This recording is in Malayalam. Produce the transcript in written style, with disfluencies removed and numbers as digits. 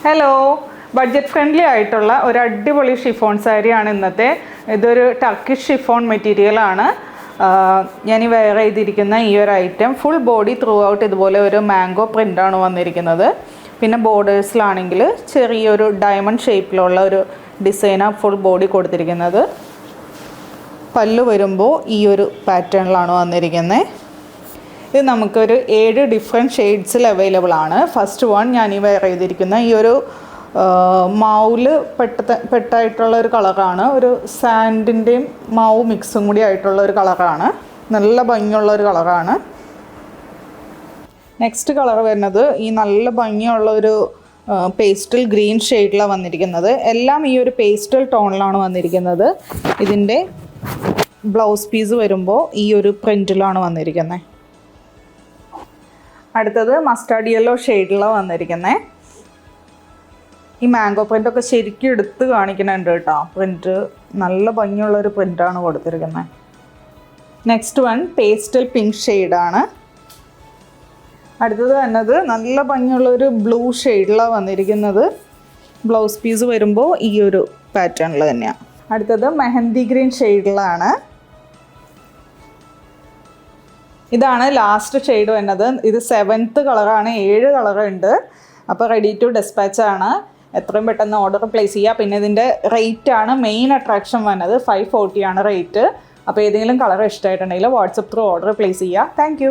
ഹലോ, ബഡ്ജറ്റ് ഫ്രണ്ട്ലി ആയിട്ടുള്ള ഒരു അടിപൊളി ഷിഫോൺ സാരിയാണ് ഇന്നത്തെ. ഇതൊരു ടർക്കിഷ് ഷിഫോൺ മെറ്റീരിയലാണ്. ഞാൻ ഈ വെയർ ചെയ്തിരിക്കുന്ന ഈ ഒരു item full body through out ഇതുപോലെ ഒരു മാംഗോ പ്രിൻ്റാണ് വന്നിരിക്കുന്നത്. പിന്നെ ബോർഡേഴ്സിലാണെങ്കിൽ ചെറിയൊരു ഡയമണ്ട് ഷേപ്പിലുള്ള ഒരു ഡിസൈനാണ് ഫുൾ ബോഡി കൊടുത്തിരിക്കുന്നത്. പല്ല് വരുമ്പോൾ ഈ ഒരു പാറ്റേണിലാണ് വന്നിരിക്കുന്നത്. ഇത് നമുക്കൊരു 7 ഡിഫറെൻറ്റ് ഷെയ്ഡ്സിൽ അവൈലബിൾ ആണ്. ഫസ്റ്റ് വൺ ഞാൻ ഈ വെയർ ചെയ്തിരിക്കുന്ന ഈ ഒരു മാവിൽ പെട്ടായിട്ടുള്ള ഒരു കളറാണ്. ഒരു സാൻഡിൻ്റെയും മാവ് മിക്സും കൂടി ആയിട്ടുള്ള ഒരു കളറാണ്. നല്ല ഭംഗിയുള്ള ഒരു കളറാണ്. നെക്സ്റ്റ് കളർ വരുന്നത് ഈ നല്ല ഭംഗിയുള്ള ഒരു പേസ്റ്റൽ ഗ്രീൻ ഷെയ്ഡിലാണ് വന്നിരിക്കുന്നത്. എല്ലാം ഈ ഒരു പേസ്റ്റൽ ടോണിലാണ് വന്നിരിക്കുന്നത്. ഇതിൻ്റെ ബ്ലൗസ് പീസ് വരുമ്പോൾ ഈ ഒരു പ്രിൻറ്റിലാണ് വന്നിരിക്കുന്നത്. അടുത്തത് മസ്റ്റാർഡ് യെല്ലോ ഷെയ്ഡിലാണ് വന്നിരിക്കുന്നത്. ഈ മാംഗോ പ്രിൻ്റൊക്കെ ശരിക്കും എടുത്ത് കാണിക്കുന്നുണ്ട് കേട്ടോ. പ്രിൻറ്റ് നല്ല ഭംഗിയുള്ളൊരു പ്രിൻ്റാണ് കൊടുത്തിരിക്കുന്നത്. നെക്സ്റ്റ് വൺ പേസ്റ്റൽ പിങ്ക് ഷെയ്ഡാണ്. അടുത്തത് വന്നത് നല്ല ഭംഗിയുള്ളൊരു ബ്ലൂ ഷെയ്ഡിലാണ് വന്നിരിക്കുന്നത്. ബ്ലൗസ് പീസ് വരുമ്പോൾ ഈ ഒരു പാറ്റേണിൽ തന്നെയാണ്. അടുത്തത് മെഹന്തി ഗ്രീൻ ഷെയ്ഡിലാണ്. ഇതാണ് ലാസ്റ്റ് ഷെയ്ഡ് വരുന്നത്. ഇത് 7th കളറാണ്. 7 കളറുണ്ട്. അപ്പോൾ റെഡി ടു ഡിസ്പാച്ച് ആണ്. എത്രയും പെട്ടെന്ന് ഓർഡർ പ്ലേസ് ചെയ്യുക. പിന്നെ ഇതിൻ്റെ റേറ്റാണ് മെയിൻ അട്രാക്ഷൻ വന്നത്. 540 ആണ് റേറ്റ്. അപ്പോൾ ഏതെങ്കിലും കളർ ഇഷ്ടമായിട്ടുണ്ടെങ്കിൽ വാട്സപ്പ് ത്രൂ ഓർഡർ പ്ലേസ് ചെയ്യുക. താങ്ക്